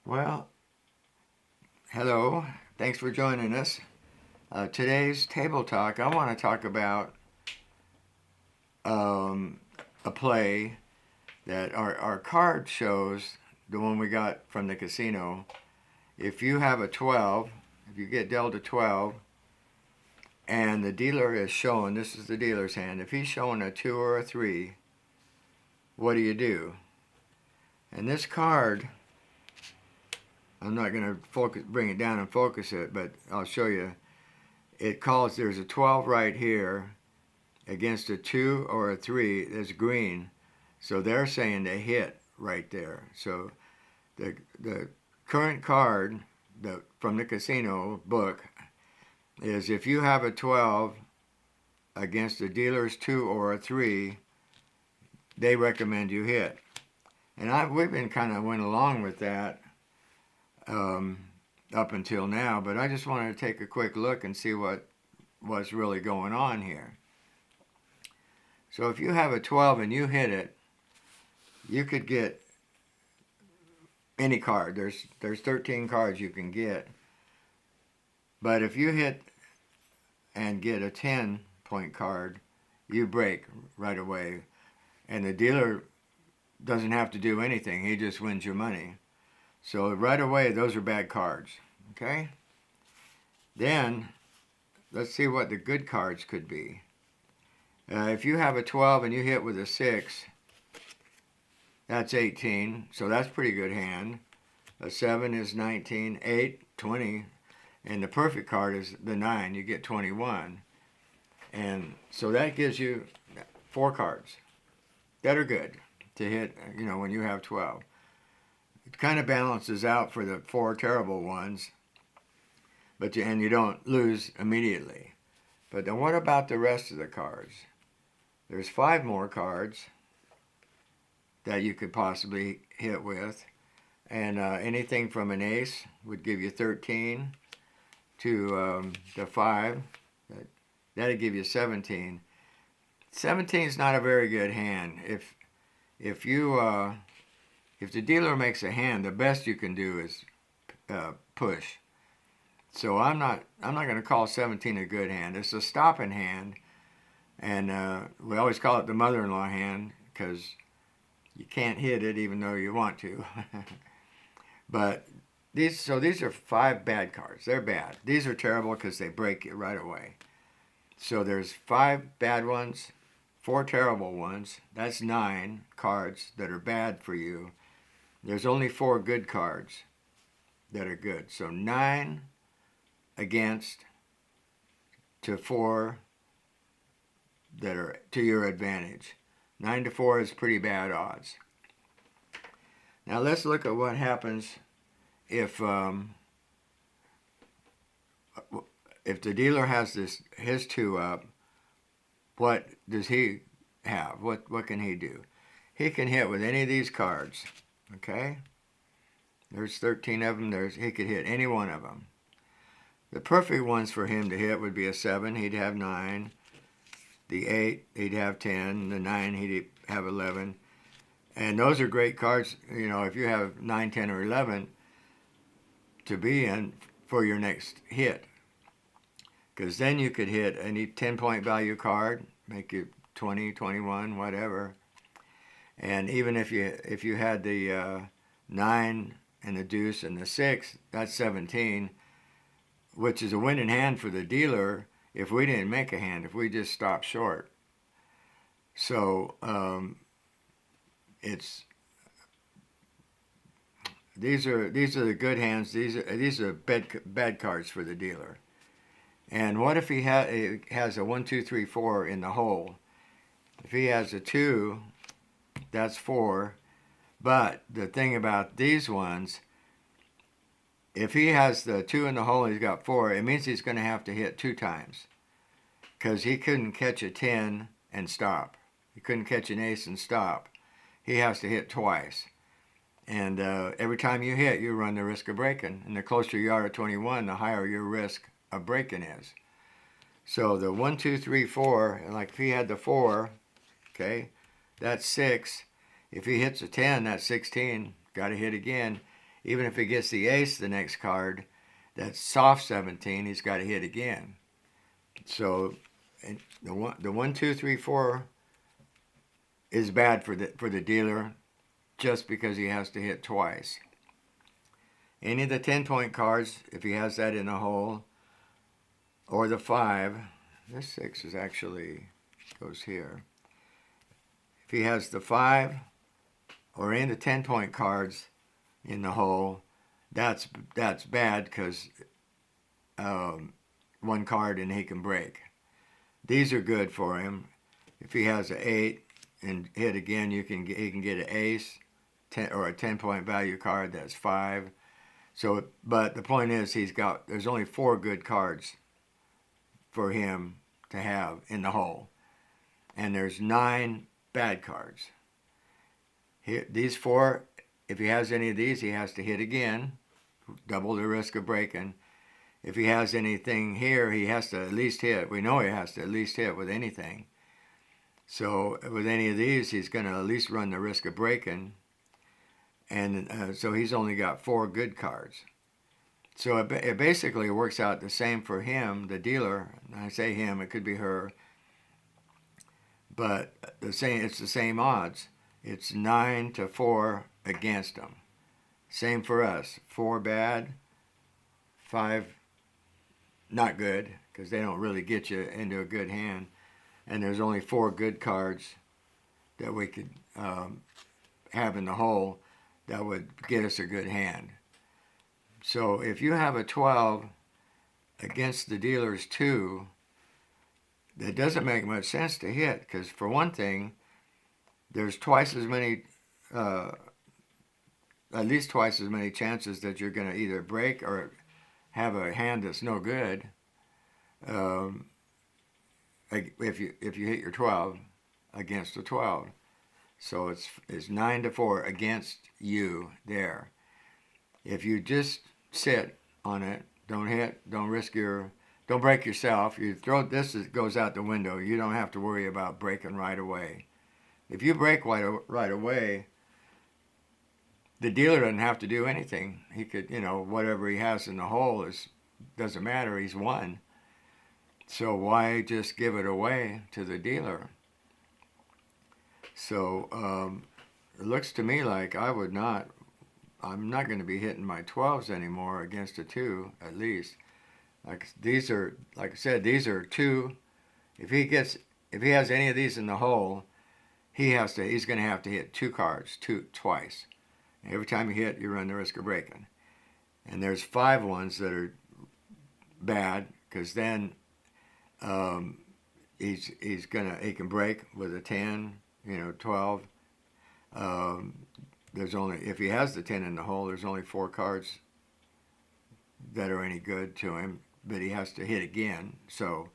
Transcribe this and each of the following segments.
Well, hello. Thanks for joining us. Today's table talk, I want to talk about um, a play that our card shows, the one we got from the casino. If you have a 12, if you get dealt a 12, and the dealer is showing, this is the dealer's hand, if he's showing a 2 or a 3, what do you do? And this card, I'm not going to bring it down and focus it, but I'll show you. It calls, there's a 12 right here against a 2 or a 3 that's green. So they're saying they hit right there. So the current card from the casino book is if you have a 12 against the dealer's 2 or a 3, they recommend you hit. And we've been kind of went along with that up until now, but I just wanted to take a quick look and see what's really going on here. So if you have a 12 and you hit it, you could get any card. There's 13 cards you can get. But if you hit and get a 10-point card, you break right away. And the dealer doesn't have to do anything. He just wins your money. So right away, those are bad cards. Okay? Then, let's see what the good cards could be. If you have a 12 and you hit with a 6, that's 18, so that's a pretty good hand. A 7 is 19, 8, 20, and the perfect card is the 9, you get 21. And so that gives you 4 cards that are good to hit, when you have 12. It kind of balances out for the 4 terrible ones, and you don't lose immediately. But then what about the rest of the cards? There's 5 more cards that you could possibly hit with. And anything from an ace would give you 13 to the 5. That'd give you 17. 17 is not a very good hand. If the dealer makes a hand, the best you can do is push. So I'm not going to call 17 a good hand. It's a stopping hand. And we always call it the mother-in-law hand because you can't hit it even though you want to. But these are 5 bad cards. They're bad. These are terrible because they break you right away. So there's 5 bad ones, 4 terrible ones. That's 9 cards that are bad for you. There's only 4 good cards that are good. So 9 against to 4 that are to your advantage. 9 to 4 is pretty bad odds. Now let's look at what happens if the dealer has his 2 up. What does he have? What can he do? He can hit with any of these cards. Okay? There's 13 of them. He could hit any one of them. The perfect ones for him to hit would be a 7. He'd have 9. The 8, he'd have 10. The 9, he'd have 11. And those are great cards, if you have 9, 10, or 11 to be in for your next hit. Because then you could hit any 10-point value card, make it 20, 21, whatever. And even if you had the 9 and the deuce and the 6, that's 17, which is a winning hand for the dealer if we didn't make a hand, if we just stopped short. So these are the good hands. These are bad cards for the dealer. And what if he has a 1, 2, 3, 4 in the hole? If he has a 2, that's 4. But the thing about these ones, if he has the 2 in the hole and he's got 4, it means he's going to have to hit 2 times. Because he couldn't catch a 10 and stop. He couldn't catch an ace and stop. He has to hit twice. And every time you hit, you run the risk of breaking. And the closer you are to 21, the higher your risk of breaking is. So the 1, 2, 3, 4, like if he had the 4, okay, that's 6. If he hits a 10, that's 16. Got to hit again. even if he gets the ace the next card, that's soft 17, he's got to hit again. So the 1, 2, 3, 4 is bad for the dealer just because he has to hit twice. Any of the 10-point cards, if he has that in the hole, or the 5, this 6 is actually goes here. If he has the 5 or any of the 10-point cards in the hole, that's bad because one card and he can break. These are good for him. If he has an 8 and hit again, he can get an ace, 10, or a 10-point value card. That's 5. So, but the point is, there's only 4 good cards for him to have in the hole, and there's 9 bad cards. These 4, if he has any of these, he has to hit again, double the risk of breaking. If he has anything here, he has to at least hit. We know he has to at least hit with anything. So with any of these, he's going to at least run the risk of breaking. And so he's only got 4 good cards. So it basically works out the same for him, the dealer. And I say him, it could be her. But it's the same odds. It's 9-4 against him. Same for us. 4 bad, 5 not good, because they don't really get you into a good hand. And there's only 4 good cards that we could have in the hole that would get us a good hand. So if you have a 12 against the dealer's 2, that doesn't make much sense to hit, because for one thing, there's twice as many, at least twice as many chances that you're going to either break or have a hand that's no good. If you hit your 12 against a 12, so it's 9-4 against you there. If you just sit on it, don't hit, don't break yourself. You throw this, it goes out the window. You don't have to worry about breaking right away. If you break right away, the dealer doesn't have to do anything. He could, whatever he has in the hole doesn't matter. He's won. So why just give it away to the dealer? So it looks to me like I'm not going to be hitting my 12s anymore against a 2, at least. Like I said, these are 2. If he has any of these in the hole, he's going to have to hit 2 cards twice. Every time you hit, you run the risk of breaking. And there's 5 ones that are bad, because then he can break with a 10, 12. If he has the 10 in the hole, there's only 4 cards that are any good to him, but he has to hit again. So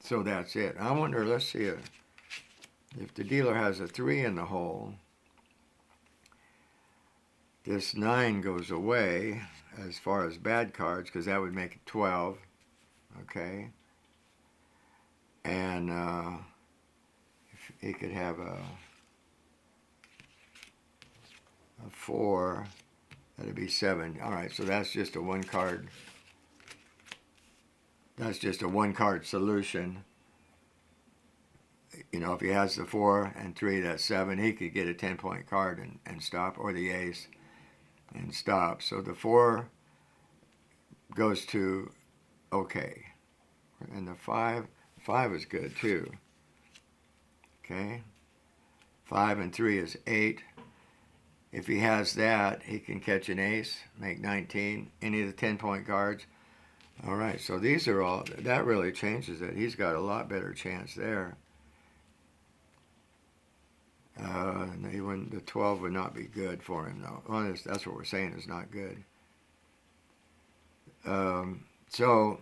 that's it. I wonder, let's see if the dealer has a 3 in the hole. This 9 goes away as far as bad cards, because that would make it 12. Okay. And if he could have a 4, that'd be 7. All right, so that's just a 1 card. That's just a 1 card solution. If he has the 4 and 3, that's 7. He could get a 10-point card and stop, or the ace and stop. So the 4 goes to okay. And the 5 is good too. Okay. 5 and 3 is 8. If he has that, he can catch an ace, make 19. Any of the 10-point cards. All right, so these are all, that really changes it. He's got a lot better chance there. The 12 would not be good for him, though. Well, that's what we're saying is not good. So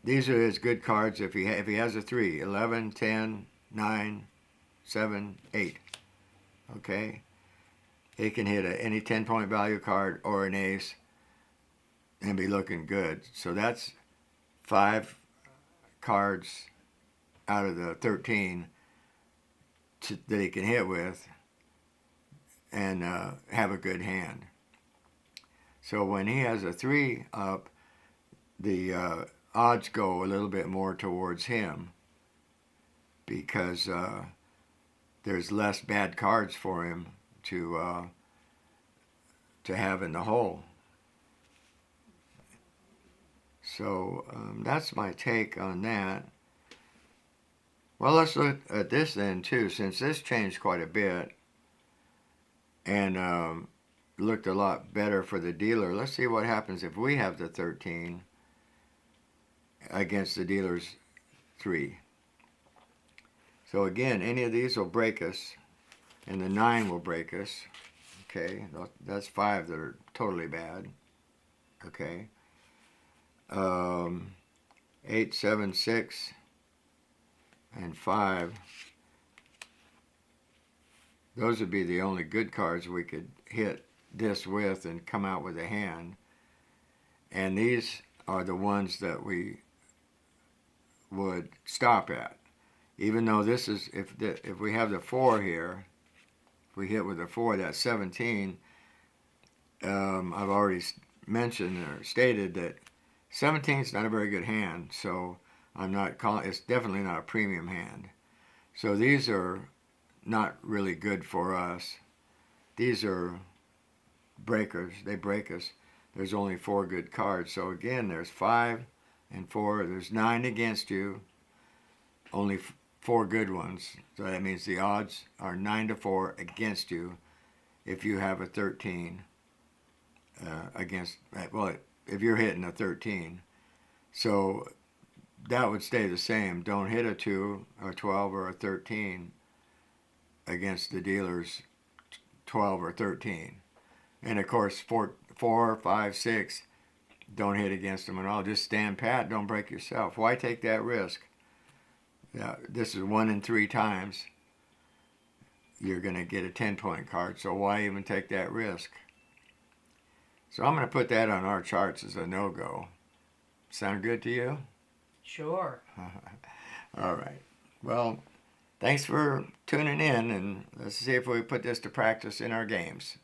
these are his good cards if he has a 3, 11, 10, 9, 7, 8. Okay? He can hit any 10-point value card or an ace and be looking good. So that's 5 cards out of the 13 that he can hit with and have a good hand. So when he has a 3 up, the odds go a little bit more towards him because there's less bad cards for him to have in the hole. So that's my take on that. Well, let's look at this then too, since this changed quite a bit and looked a lot better for the dealer. Let's see what happens if we have the 13 against the dealer's 3. So again, any of these will break us, and the 9 will break us. Okay, that's 5 that are totally bad. Okay. 8, 7, 6, and 5. Those would be the only good cards we could hit this with and come out with a hand. And these are the ones that we would stop at. Even though this is, if we have the 4 here, if we hit with a 4, that's 17. I've already mentioned or stated that 17 is not a very good hand, so I'm not calling. It's definitely not a premium hand. So these are not really good for us. These are breakers. They break us. There's only 4 good cards. So again, there's 5 and 4. There's 9 against you. Only 4 good ones. So that means the odds are 9-4 against you if you have a 13 against. Well, if you're hitting a 13. So that would stay the same. Don't hit a 2, a 12, or a 13 against the dealer's 12 or 13. And of course, 4, 5, 6, don't hit against them at all. Just stand pat. Don't break yourself. Why take that risk? Yeah, this is 1 in 3 times you're going to get a 10-point card. So why even take that risk? So I'm going to put that on our charts as a no-go. Sound good to you? Sure. All right. Well, thanks for tuning in, and let's see if we put this to practice in our games.